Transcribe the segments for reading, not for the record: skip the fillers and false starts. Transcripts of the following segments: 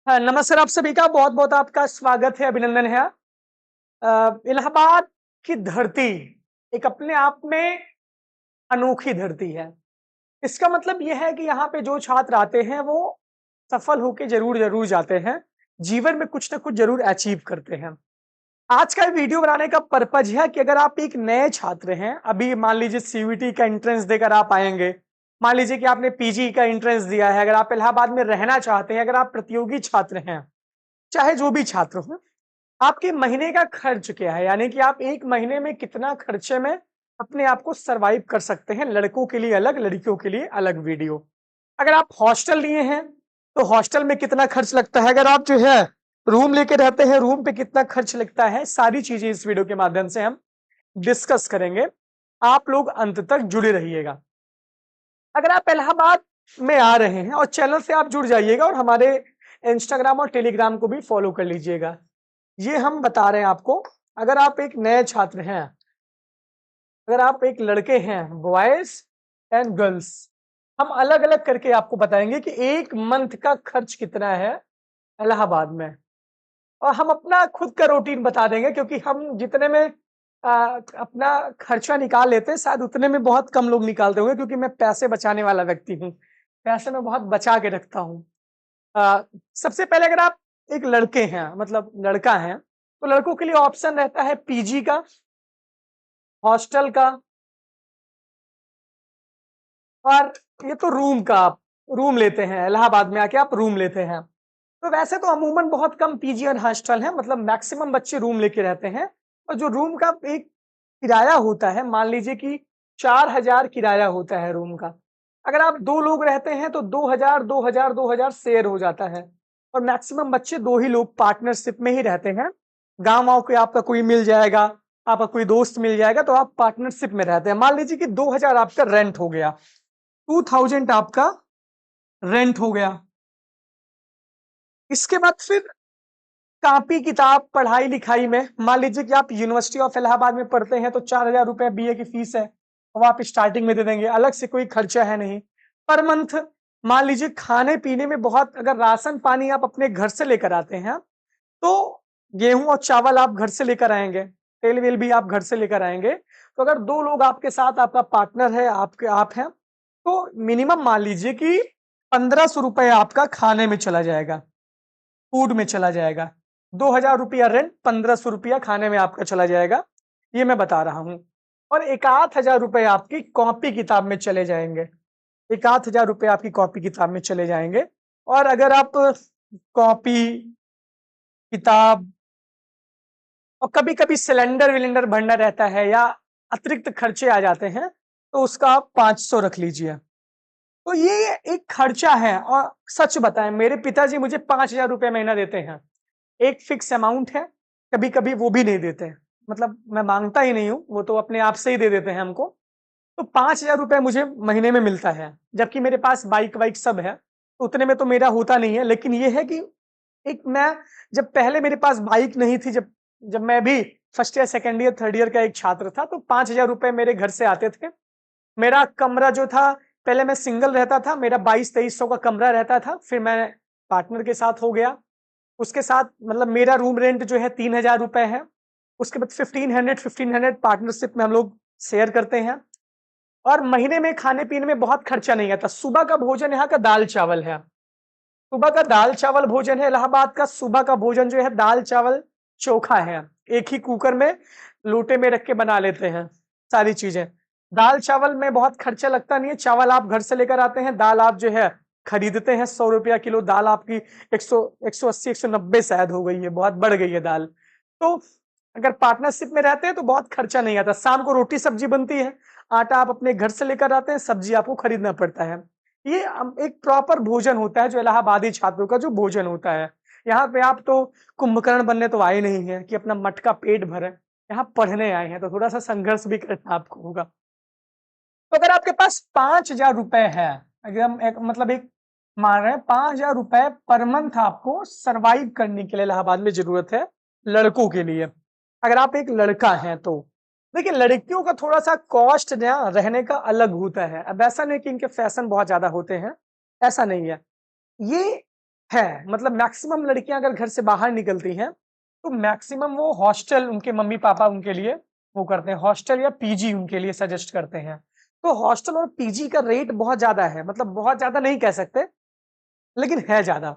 हाँ, नमस्कार आप सभी का बहुत बहुत आपका स्वागत है, अभिनंदन है। इलाहाबाद की धरती एक अपने आप में अनोखी धरती है। इसका मतलब यह है कि यहाँ पे जो छात्र आते हैं वो सफल होके जरूर जरूर जाते हैं। जीवन में कुछ ना कुछ जरूर अचीव करते हैं। आज का वीडियो बनाने का पर्पज है कि अगर आप एक नए छात्र हैं, अभी मान लीजिए सीयूईटी का एंट्रेंस देकर आप आएंगे, मान लीजिए कि आपने पीजी का एंट्रेंस दिया है, अगर आप इलाहाबाद में रहना चाहते हैं, अगर आप प्रतियोगी छात्र हैं, चाहे जो भी छात्र हो, आपके महीने का खर्च क्या है, यानी कि आप एक महीने में कितना खर्चे में अपने आप को सरवाइव कर सकते हैं। लड़कों के लिए अलग, लड़कियों के लिए अलग वीडियो। अगर आप हॉस्टल लिए हैं तो हॉस्टल में कितना खर्च लगता है, अगर आप जो है रूम लेके रहते हैं, रूम पे कितना खर्च लगता है, सारी चीजें इस वीडियो के माध्यम से हम डिस्कस करेंगे। आप लोग अंत तक जुड़े रहिएगा। अगर आप इलाहाबाद में आ रहे हैं और चैनल से आप जुड़ जाइएगा और हमारे इंस्टाग्राम और टेलीग्राम को भी फॉलो कर लीजिएगा। ये हम बता रहे हैं आपको, अगर आप एक नए छात्र हैं, अगर आप एक लड़के हैं, बॉयज एंड गर्ल्स, हम अलग अलग करके आपको बताएंगे कि एक मंथ का खर्च कितना है इलाहाबाद में। और हम अपना खुद का रूटीन बता देंगे, क्योंकि हम जितने में अपना खर्चा निकाल लेते हैं, शायद उतने में बहुत कम लोग निकालते होंगे, क्योंकि मैं पैसे बचाने वाला व्यक्ति हूँ। पैसे मैं बहुत बचा के रखता हूँ। सबसे पहले अगर आप एक लड़के हैं, मतलब लड़का है, तो लड़कों के लिए ऑप्शन रहता है पीजी का, हॉस्टल का, और ये तो रूम का। आप रूम लेते हैं इलाहाबाद में आके, आप रूम लेते हैं। तो वैसे तो अमूमन बहुत कम पीजी और हॉस्टल है, मतलब मैक्सिमम बच्चे रूम लेके रहते हैं। और जो रूम का एक किराया होता है, मान लीजिए कि 4,000 किराया होता है रूम का। अगर आप 2 लोग रहते हैं तो 2,000 2,000 2,000 शेयर हो जाता है। और मैक्सिमम बच्चे 2 ही लोग पार्टनरशिप में ही रहते हैं। गाँव-वाँव के आपका कोई मिल जाएगा, आपका कोई दोस्त मिल जाएगा, तो आप पार्टनरशिप में रहते हैं। मान लीजिए कि 2,000 आपका रेंट हो गया, 2,000 आपका रेंट हो गया। इसके बाद फिर कॉपी किताब, पढ़ाई लिखाई में, मान लीजिए कि आप यूनिवर्सिटी ऑफ इलाहाबाद में पढ़ते हैं तो 4,000 रुपए बीए की फीस है, वो आप स्टार्टिंग में दे देंगे, अलग से कोई खर्चा है नहीं। पर मंथ मान लीजिए खाने पीने में बहुत, अगर राशन पानी आप अपने घर से लेकर आते हैं तो गेहूं और चावल आप घर से लेकर आएंगे, तेल वेल भी आप घर से लेकर आएंगे। तो अगर 2 लोग आपके साथ, आपका पार्टनर है, आप हैं, तो मिनिमम मान लीजिए कि 1,500 रुपए आपका खाने में चला जाएगा, फूड में चला जाएगा। 2,000 रुपया रेंट, 1,500 रुपया खाने में आपका चला जाएगा, ये मैं बता रहा हूँ। और 1,000 रुपए आपकी कॉपी किताब में चले जाएंगे, 1,000 रुपए आपकी कॉपी किताब में चले जाएंगे। और अगर आप कॉपी किताब और कभी-कभी सिलेंडर विलेंडर भरना रहता है या अतिरिक्त खर्चे आ जाते हैं, तो उसका आप 500 रख लीजिए। तो ये एक खर्चा है। और सच बताएं, मेरे पिताजी मुझे 5,000 रुपए महीना देते हैं। एक फिक्स अमाउंट है, कभी-कभी वो भी नहीं देते। मतलब मैं माँगता ही नहीं हूँ, वो तो अपने आप से ही दे देते हैं हमको। तो 5,000 रुपए मुझे महीने में मिलता है, जबकि मेरे पास बाइक-वाइक सब है, तो उतने में तो मेरा होता नहीं है। लेकिन ये है कि एक मैं, जब पहले मेरे पास बाइक नहीं थी, जब जब मैं भी first year, second year, third year का एक छात्र था, तो 5,000 रुपए मेरे घर से आते थे। मेरा कमरा जो था, पहले मैं सिंगल रहता था, मेरा 22-2300 का कमरा रहता था, फिर मैं पार्टनर के साथ हो गया। उसके साथ मतलब मेरा रूम रेंट जो है 3,000 रुपए है। उसके बाद 1500 पार्टनरशिप में हम लोग शेयर करते हैं। और महीने में खाने-पीने में बहुत खर्चा नहीं आता। सुबह का भोजन यहाँ का दाल-चावल है। सुबह का दाल-चावल भोजन है। इलाहाबाद का सुबह का भोजन जो है दाल-चावल चोखा है। एक ही कुकर में, लोटे में रख के बना लेते हैं सारी चीज़ें। दाल-चावल में बहुत खर्चा लगता नहीं है। चावल आप घर से लेकर आते हैं, दाल आप जो है खरीदते हैं। 100 रुपया किलो दाल आपकी 100 180 190 शायद हो गई है, बहुत बढ़ गई है दाल। तो अगर पार्टनरशिप में रहते हैं तो बहुत खर्चा नहीं आता। शाम को रोटी-सब्जी बनती है, आटा आप अपने घर से लेकर आते हैं, सब्जी आपको खरीदना पड़ता है। ये एक प्रॉपर भोजन होता है जो इलाहाबादी छात्रों का जो भोजन होता है। यहाँ पे आप तो कुंभकर्ण बनने तो आए नहीं हैं कि अपना मटका पेट भरें। यहाँ पढ़ने आए हैं, तो थोड़ा-सा संघर्ष भी करना आपको होगा। तो अगर आपके पास 5,000 रुपए है, एकदम एक मतलब एक मान रहे हैं 5,000 रुपए पर मंथ आपको सर्वाइव करने के लिए इलाहाबाद में ज़रूरत है, लड़कों के लिए। अगर आप एक लड़का हैं तो। देखिए, लड़कियों का थोड़ा-सा कॉस्ट ना रहने का अलग होता है। अब ऐसा नहीं कि इनके फैशन बहुत ज़्यादा होते हैं, ऐसा नहीं है। ये है, मतलब मैक्सिमम लड़कियां अगर घर से बाहर निकलती हैं तो मैक्सिमम वो हॉस्टल उनके मम्मी पापा उनके लिए वो करते हैं, हॉस्टल या पीजी उनके लिए सजेस्ट करते हैं। तो हॉस्टल और पीजी का रेट बहुत ज्यादा है, मतलब बहुत ज्यादा नहीं कह सकते लेकिन है ज्यादा।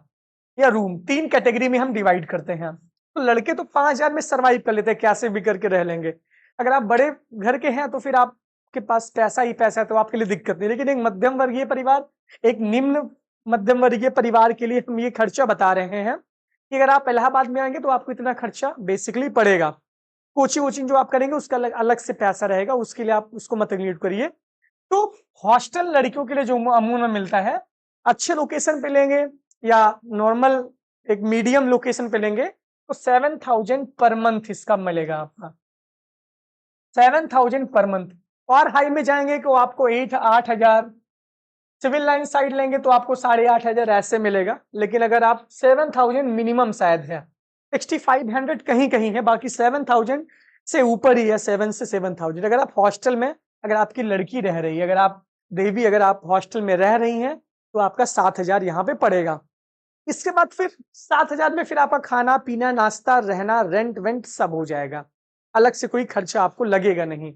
या रूम, 3 कैटेगरी में हम डिवाइड करते हैं। तो लड़के तो 5,000 में सर्वाइव कर लेते हैं, कैसे भी करके रह लेंगे। अगर आप बड़े घर के हैं तो फिर आपके पास पैसा ही पैसा है, तो आपके लिए दिक्कत नहीं। लेकिन एक मध्यम वर्गीय परिवार, एक निम्न मध्यम वर्गीय परिवार के लिए हम ये खर्चा बता रहे हैं कि अगर आप इलाहाबाद में आएंगे तो आपको इतना खर्चा बेसिकली पड़ेगा। कोचिंग वोचिंग जो आप करेंगे उसका अलग से पैसा रहेगा, उसके लिए आप उसको मत इंक्लूड करिए। तो हॉस्टल लड़कियों के लिए जो अमूमन मिलता है, अच्छे लोकेशन पे लेंगे या नॉर्मल एक मीडियम लोकेशन पे लेंगे तो 7,000 पर मंथ इसका मिलेगा आपका, 7,000 पर मंथ। और हाई में जाएंगे तो आपको 8,000, सिविल लाइन साइड लेंगे तो आपको 8,500 ऐसे मिलेगा। लेकिन अगर आप 7,000 मिनिमम शायद है, 6,500 कहीं कहीं है, बाकी 7,000 से ऊपर ही है, 7 से 7,000। अगर आप हॉस्टल में, अगर आपकी लड़की रह रही है, अगर आप देवी अगर आप हॉस्टल में रह रही हैं तो आपका 7,000 यहाँ पे पड़ेगा। इसके बाद फिर 7,000 में फिर आपका खाना पीना नाश्ता रहना रेंट वेंट सब हो जाएगा, अलग से कोई खर्चा आपको लगेगा नहीं।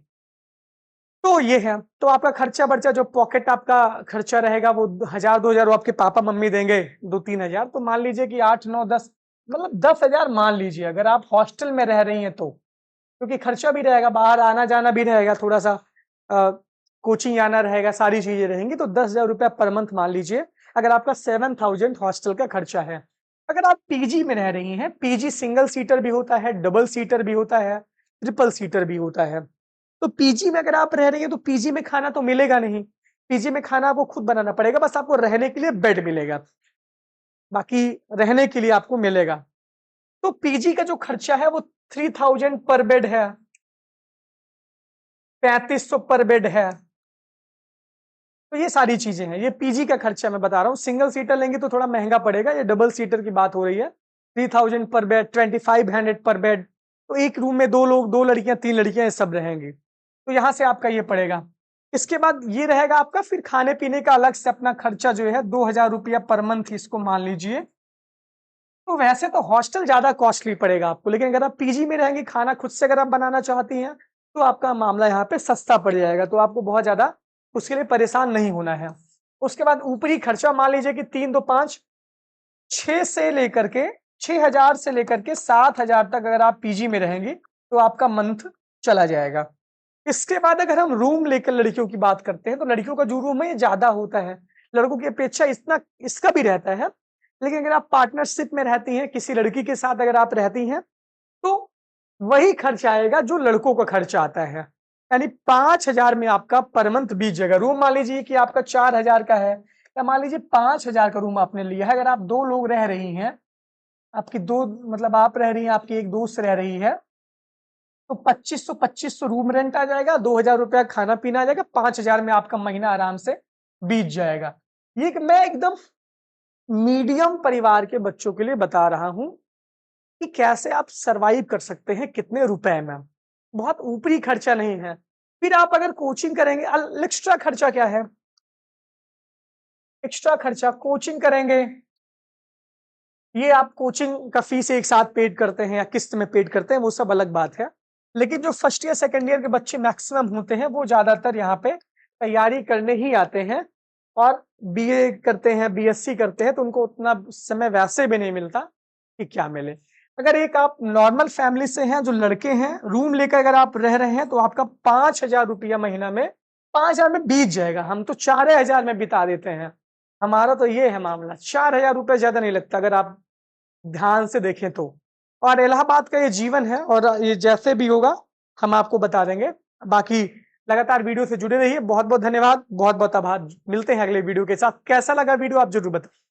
तो ये है, तो आपका खर्चा बर्चा जो पॉकेट आपका खर्चा रहेगा वो 1,000-2,000 वो आपके पापा मम्मी देंगे, 2-3,000। तो मान लीजिए कि 8-9-10 मतलब 10,000 मान लीजिए अगर आप हॉस्टल में रह रही हैं तो, क्योंकि खर्चा भी रहेगा, बाहर आना जाना भी रहेगा, थोड़ा सा कोचिंग आना रहेगा, सारी चीजें रहेंगी। तो 10,000 रुपया पर मंथ मान लीजिए अगर आपका 7,000 हॉस्टल का खर्चा है। अगर आप पीजी में रह रही हैं, पीजी सिंगल सीटर भी होता है, डबल सीटर भी होता है, ट्रिपल सीटर भी होता है। तो पीजी में अगर आप रह रही हैं तो पीजी में खाना तो मिलेगा नहीं, पीजी में खाना आपको खुद बनाना पड़ेगा, बस आपको रहने के लिए बेड मिलेगा, बाकी रहने के लिए आपको मिलेगा। तो पीजी का जो खर्चा है वो 3,000 पर बेड है, 3,500 पर बेड है। तो ये सारी चीजें हैं, ये पीजी का खर्चा मैं बता रहा हूँ। सिंगल सीटर लेंगे तो थोड़ा महंगा पड़ेगा, ये डबल सीटर की बात हो रही है। 3,000 पर बेड, 2,500 पर बेड। तो एक रूम में 2 लोग, 2 लड़कियां 3 लड़कियां सब रहेंगी, तो यहाँ से आपका ये पड़ेगा। इसके बाद ये रहेगा आपका फिर खाने पीने का अलग से अपना खर्चा जो है 2,000 रुपया पर मंथ इसको मान लीजिए। तो वैसे तो हॉस्टल ज्यादा कॉस्टली पड़ेगा आपको, लेकिन अगर आप पीजी में रहेंगे, खाना खुद से अगर आप बनाना चाहती हैं तो आपका मामला यहाँ पे सस्ता पड़ जाएगा, तो आपको बहुत ज्यादा उसके लिए परेशान नहीं होना है। उसके बाद ऊपरी खर्चा मान लीजिए कि 3 2 5 6 से लेकर के 6,000 से लेकर के 7,000 तक अगर आप पीजी में रहेंगी तो आपका मंथ चला जाएगा। इसके बाद अगर हम रूम लेकर लड़कियों की बात करते हैं तो लड़कियों का जो रूम है ये ज्यादा होता है, लड़कों की अपेक्षा इतना इसका भी रहता है। लेकिन अगर आप पार्टनरशिप में रहती हैं, किसी लड़की के साथ अगर आप रहती हैं तो वही खर्च आएगा जो लड़कों का खर्च आता है, यानी 5,000 में आपका पर मंथ बीत जाएगा। रूम मान लीजिए कि आपका 4,000 का है, या मान लीजिए 5,000 का रूम आपने लिया है। अगर आप 2 लोग रह रही हैं, आपकी 2 मतलब आप रह रही हैं, आपकी एक दोस्त रह रही है, तो 2,500 रूम रेंट आ जाएगा, 2,000 रुपया खाना पीना आ जाएगा, 5,000 में आपका महीना आराम से बीत जाएगा। ये मैं एकदम मीडियम परिवार के बच्चों के लिए बता रहा हूं कि कैसे आप सरवाइव कर सकते हैं कितने रुपए में, बहुत ऊपरी खर्चा नहीं है। फिर आप अगर कोचिंग करेंगे, एक्स्ट्रा खर्चा क्या है, एक्स्ट्रा खर्चा कोचिंग करेंगे, ये आप कोचिंग का फीस एक साथ पेड करते हैं या किस्त में पेड करते हैं, वो सब अलग बात है। लेकिन जो फर्स्ट ईयर सेकेंड ईयर के बच्चे मैक्सिमम होते हैं वो ज्यादातर यहाँ पे तैयारी करने ही आते हैं और बीए करते हैं, बीएससी करते हैं, तो उनको उतना समय वैसे भी नहीं मिलता कि क्या मिले। अगर एक आप नॉर्मल फैमिली से हैं, जो लड़के हैं, रूम लेकर अगर आप रह रहे हैं तो आपका 5,000 रुपया महीना में 5,000 में बीत जाएगा। हम तो 4,000 में बिता देते हैं, हमारा तो ये है मामला। 4,000 रुपये ज्यादा नहीं लगता अगर आप ध्यान से देखें तो। और इलाहाबाद का ये जीवन है और ये जैसे भी होगा हम आपको बता देंगे। बाकी लगातार वीडियो से जुड़े रहिए। बहुत बहुत धन्यवाद, बहुत बहुत आभार। मिलते हैं अगले वीडियो के साथ। कैसा लगा वीडियो आप जरूर बताएं।